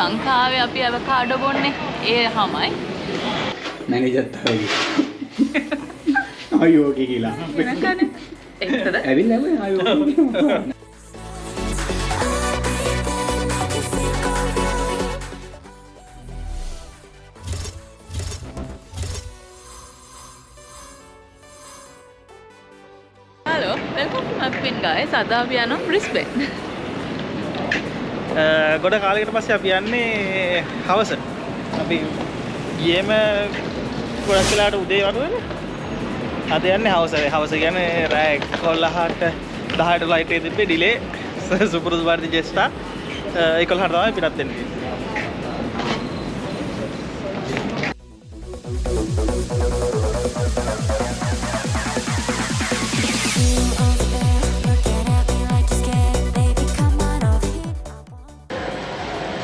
ලංකාවේ අපි අවකාඩෝ බොන්නේ ඒ හැමයි. මැනේජර් තමයි. අයියෝ කියලා. වෙනකනේ. එක්කද? ඇවිල්ලා මේ අයියෝ. Hello, welcome to MapPin guys. අද අපි යනවා බ්‍රිස්බේන්. ගොඩ කාලයකට පස්සේ අපි යන්නේ හවස. අපි ගියේම ගොඩක් වෙලාවට උදේ වරුවනේ. අද යන්නේ හවස. හවස කියන්නේ රෑ 11ට 10ට ෆ්ලයිට් එක තිබ්බේ ඩිලේ. සුපුරුදු වර්ධි ජෙස්ටා 11ට තමයි පිටත් වෙන්නේ.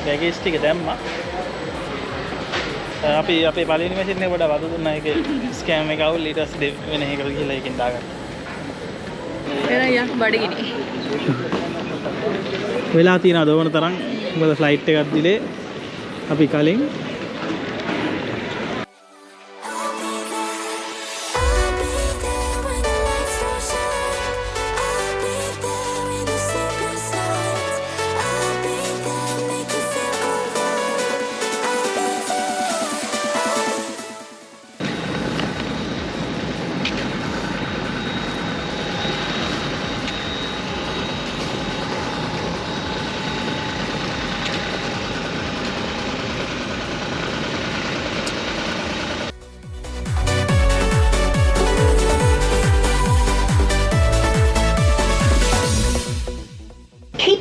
බෑගේජ් ටික දැම්මා. අපි අපේ පළවෙනි මැෂින් එක පොඩ්ඩක් වතු දුන්නා. ඒකේ ස්කෑම් එක අවුල් ඊට පස්සේ වෙන එකකට ගිහලා ඒකෙන් දාගන්න. එරයක් බඩගිනි. වෙලා තියෙනවා දවන තරම්. මොකද ෆ්ලයිට් එකක් දිලේ අපි කලින්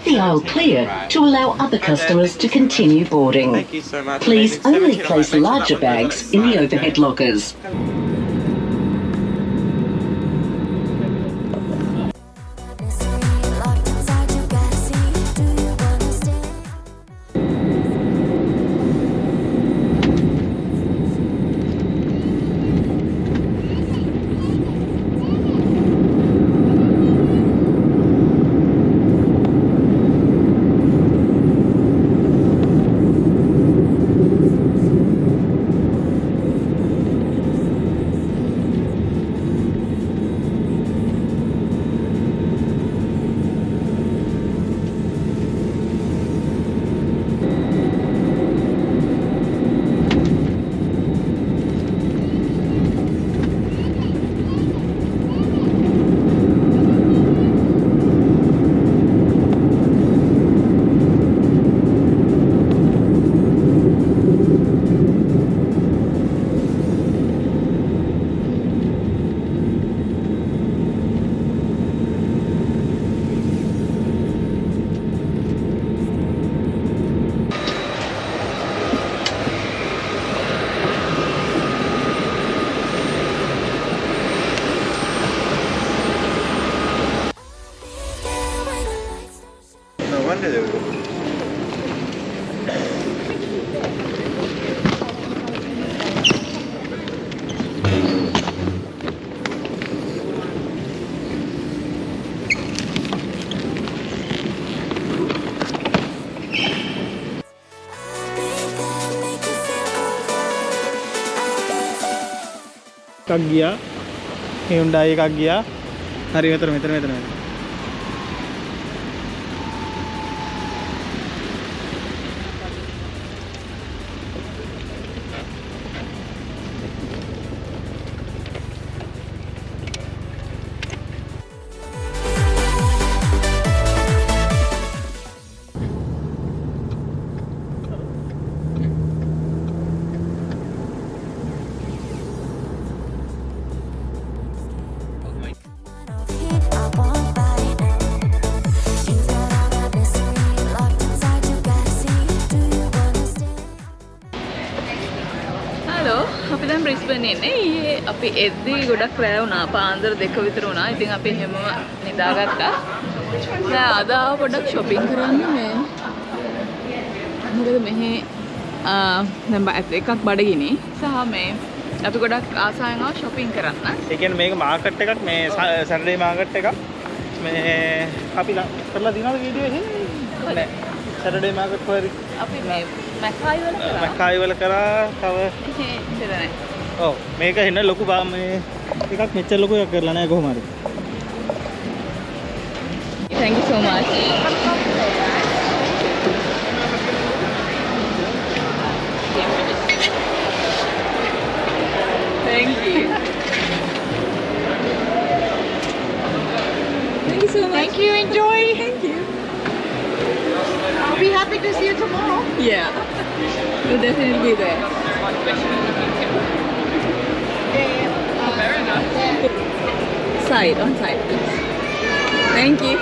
the aisle clear to allow other customers to continue boarding. Thank you so much. Please Amazing. So only much place nice larger stuff. bags in the overhead lockers. එකක් ගියා. Hyundai එකක් ගියා. හරි මෙතන. අපි දැන් බ්‍රිස්බේන් ඉන්නේ. ඊයේ අපි එද්දී ගොඩක් රෑ වුණා. පාන්දර 2 විතර වුණා. ඉතින් අපි හැමම නිදාගත්තා. දැන් අද ආව පොඩ්ඩක් shopping කරන්න මේ. මොකද මෙහි දැන් එකක් බඩගිනි සහ මේ අපි ගොඩක් ආසාවෙන් ආව shopping කරන්න. ඒ කියන්නේ මේක මාකට් එකක් මේ සැටර්ඩේ මාකට් එකක්. මේ අපි කරලා දිනවද වීඩියෝ එකේ? නෑ. සැටර්ඩේ මාකට් කොහෙද? අපි මේ මැකායි වල කරා. මැකායි වල කරා තව ඉතින් නෑ. ඔව් මේක එන්න ලොකු මේ එකක් මෙච්චර ලොකු එකක් කරලා නැහැ කොහොම හරි. Thank you so much. Thank you. Thank you so much. Thank you. Enjoy. Thank you. I'll be happy to see you tomorrow. Yeah. We'll definitely be there. Side, on side, please. Thank you.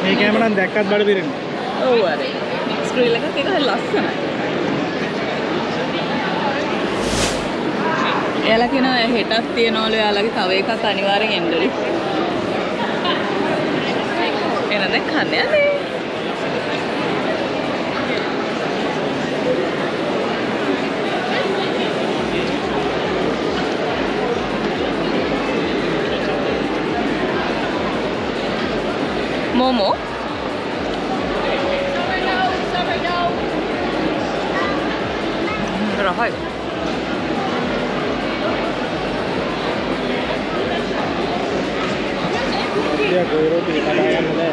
මේ කැමරාවෙන් දැක්කත් බඩ පිරෙනවා. ඔව් අර. Screen එකක් ඒක ලස්සනයි. එයාලා කියනවා හෙටක් තියනවලු එයාලගේ තව එකක් අනිවාර්යෙන් එන්නලු. එහෙනම් දැන් කන්න යන්නේ. Momo. Rahai. Dia koy roti kadayan nila.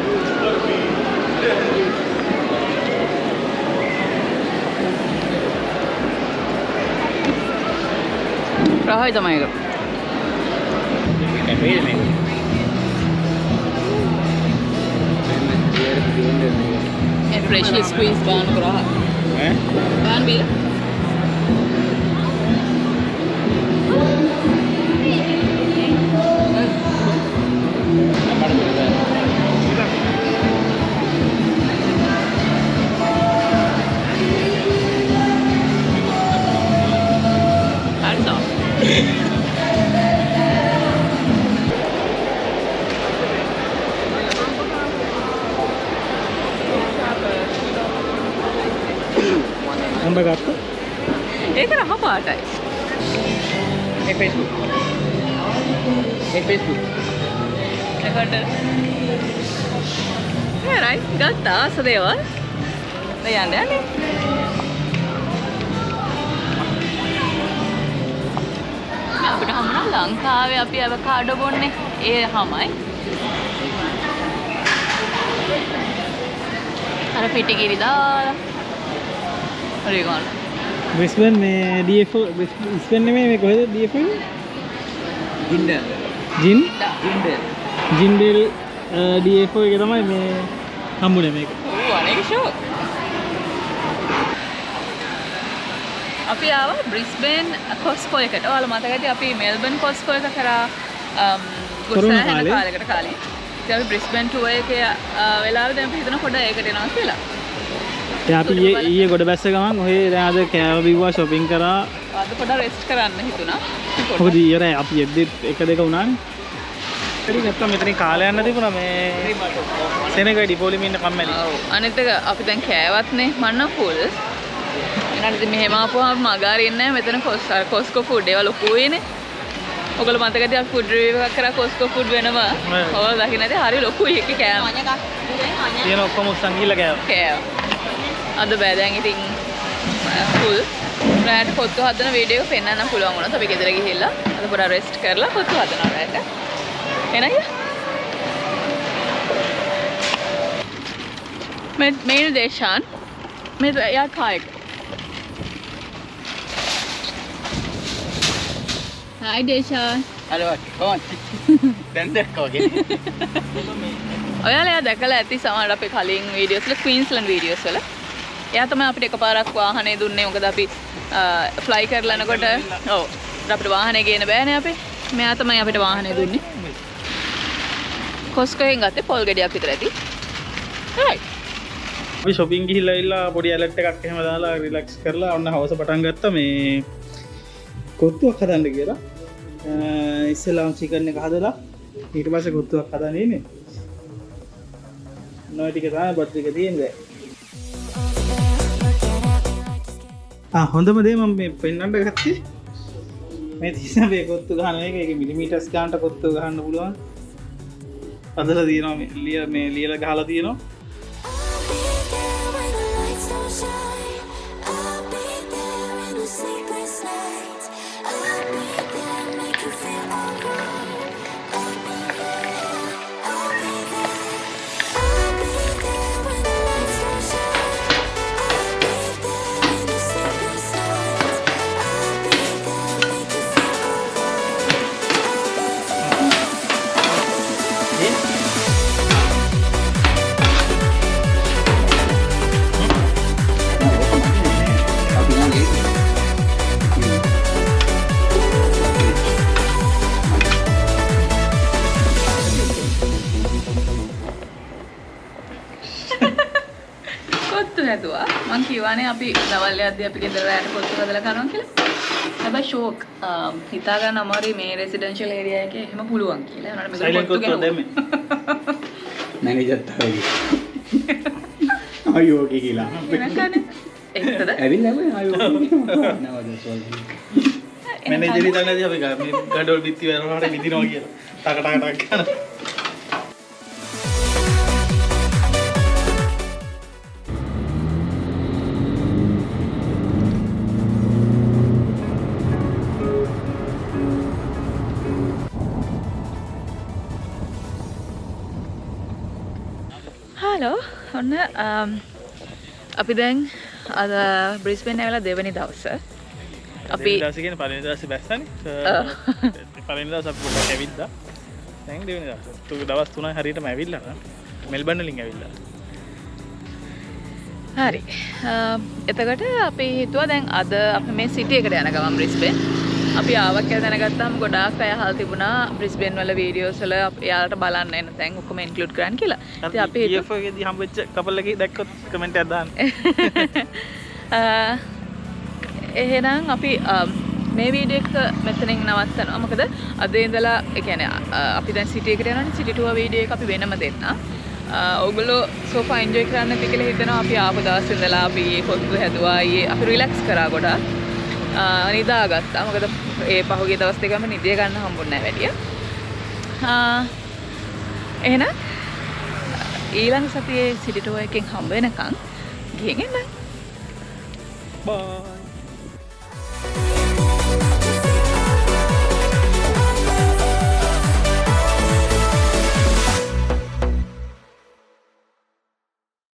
Rahai තමයි ඒක. කැපේ මේක. And freshly squeezed baan කරා. ඈ? බාන් බීලා. අම්බ ගත්ත? ඒක රහ පාටයි. ඒ Facebook. එකට නේරයි ගත්තා සදේවල්. දැන් යන්නේ. අපිට හම්බුණා ලංකාවේ අපි අවකාඩෝ බොන්නේ. ඒ හැමයි. අර පිටිකිරි දාලා. හරි ගන්න. බ්‍රිස්බන් මේ DF බ්‍රිස්බන් නෙමෙයි මේ කොහෙද DF එක? Ginder. ජින් Ginder. ජින්ඩෙල් DF එක තමයි මේ හම්බුනේ මේක. ඔව් අනේක ෂෝ. අපි ආවා බ්‍රිස්බේන් කොස්කෝ එකට. ඔයාලා මතක ඇති අපි මෙල්බන් කොස්කෝ එක කරා කොරෝනා ගොඩසෑහෙන කාලේ. කාලයකට කලින්. ඉතින් අපි බ්‍රිස්බේන් ටුවර් එකේ වෙලාවෙ දැන් අපි හිතන පොඩ ඒකට එනවා කියලා. දැන් අපි ඊයේ ගොඩ බැස්ස ගමන් ඔහේ දැන් අද කෑම බිව්වා shopping කරා. අද පොඩ රෙස්ට් කරන්න හිතුණා. මොකද ඊයර අපි එද්දි එක දෙක වුණානේ. හරි නැත්තම් මෙතනින් කාලය යන්න තිබුණා මේ සෙනග ඩිපෝලිම ඉන්න කම්මැලි. ඔව් අනිත් එක අපි දැන් කෑවත්නේ මම නම් ෆුල්. ඊළඟට ඉතින් මෙහෙම ආපුවාම මගාරින් නැහැ මෙතන කොස්කෝ ෆුඩ් ඒවා ලොකුයිනේ. ඔයගොල්ලෝ මතකද අපි ෆුඩ් රිවිව් එකක් කරා කොස්කෝ ෆුඩ් වෙනම. ඔයාලා දකින්න ඇති හරි ලොකුයි එකේ කෑම. තියෙන ඔක්කොම සංගීල කෑවා. කෑවා. අද බෑ දැන් ඉතින් ෆුල්. රැට කොත්තු හදන වීඩියෝ එක පෙන්වන්න පුළුවන් වුණා. අපි ගෙදර ගිහිල්ලා අද පොඩ රෙස්ට් කරලා කොත්තු හදනවා රැට. එනයි. මේ දේශාන් මේ යා කායක. Hi Deshan. Hello, come on. දැන් දැක්කා වගේ. ඔයාලා දැකලා ඇති සමහර අපේ කලින් වීඩියෝස් වල ක්වීන්ස්ලන්ඩ් වීඩියෝස් වල. එයා තමයි අපිට එකපාරක් වාහනේ දුන්නේ. මොකද අපි ෆ්ලයි කරලා යනකොට ඔව් අපිට වාහනේ ගේන්න බෑනේ අපි. මෙයා තමයි අපිට වාහනේ දුන්නේ. කොස්කෝෙන් ගත්තේ පොල් ගෙඩියක් විතර ඇති. right. අපි shopping ගිහිල්ලා ඉල්ලා පොඩි ඇලර්ට් එකක් එහෙම දාලා රිලැක්ස් කරලා ඔන්න හවස පටන් ගත්තා මේ කොත්තුවක් හදන්න කියලා. ඉස්සෙල්ලාම චිකන් එක හදලා ඊට පස්සේ කොත්තුවක් හදන්න ඉන්නේ. නොයි ටික තමයි බත් ටික තියෙන්නේ. හොඳම දේ මම මේ පෙන්නන්න ගත්තේ මේ තියෙන මේ කොත්තු ගහන එක. ඒක මිලිමීටර්ස් ගන්නට කොත්තු ගහන්න පුළුවන්. අදලා තියෙනවා මේ ලියලා ගහලා තියෙනවා. හැදුවා මං කියවනේ අපි දවල් යද්දී අපි ගෙදර රැට පොත්තු හදලා කනවා කියලා. හැබැයි ෂෝක් හිතා ගන්න අමාරුයි මේ රෙසිඩෙන්ෂල් ඒරියා එකේ එහෙම පුළුවන් කියලා. ඒනට මේක පොත්තු ගෙනුවා. මැනේජර් තමයි. අයියෝ කියලා. නේද? එක්කද? ඇවිල්ලා අයියෝ නවද සෝල්. මැනේජර් ඉතනදී අපි මේ ගඩොල් බිත්ති වලට විදිනවා කියලා. ටක ටක ටක කරන. හලෝ ඔන්න අපි දැන් අද බ්‍රිස්බේන් ඇවිල්ලා දෙවෙනි දවසේ අපි දවසේ කියන්නේ පළවෙනි දවසේ බැස්සනේ පළවෙනි දවස් අපි පොඩ්ඩක් ඇවිද්දා දැන් දෙවෙනි දවසේ තුක දවස් 3යි හරියටම ඇවිල්ලා මෙල්බන් වලින් ඇවිල්ලා හරි එතකොට අපි හිතුවා දැන් අද අපි මේ සිටි එකට යන ගමන් බ්‍රිස්බේන් අපි ආවක් කියලා දැනගත්තාම ගොඩාක් අය අහලා තිබුණා බ්‍රිස්බේන් වල වීඩියෝස් වල යාලට බලන්න එන තැන් ඔක්කොම ඉන්ක්ලූඩ් කරන්න කියලා. ඉතින් අපි EF එකේදී හම්බෙච්ච කපල් එකේ දැක්කොත් කමෙන්ට් එකක් දාන්න. එහෙනම් අපි මේ වීඩියෝ එක මෙතනින් නවත්තනවා. මොකද අද ඉඳලා ඒ කියන්නේ අපි දැන් සිටි එකට යනවානේ සිටි ටුවර් වීඩියෝ එක අපි වෙනම දෙන්න. ඔයගොල්ලෝ සෝෆා එන්ජොයි කරන්න ඇති කියලා හිතනවා. අපි ආපු දවස් ඉඳලා අපි පොත්තු හැදුවා. අපි රිලැක්ස් කරා ගොඩාක්. නිදාගත්තා. මොකද ඒ පහුගිය දවස් දෙකම නිදිය ගන්න හම්බුන්නේ නැහැ වැඩිය. එහෙනම් ඊළඟ සතියේ සිටි ටුවර් එකෙන් හම්බ වෙනකන් ගිහින් එන්න. බයි.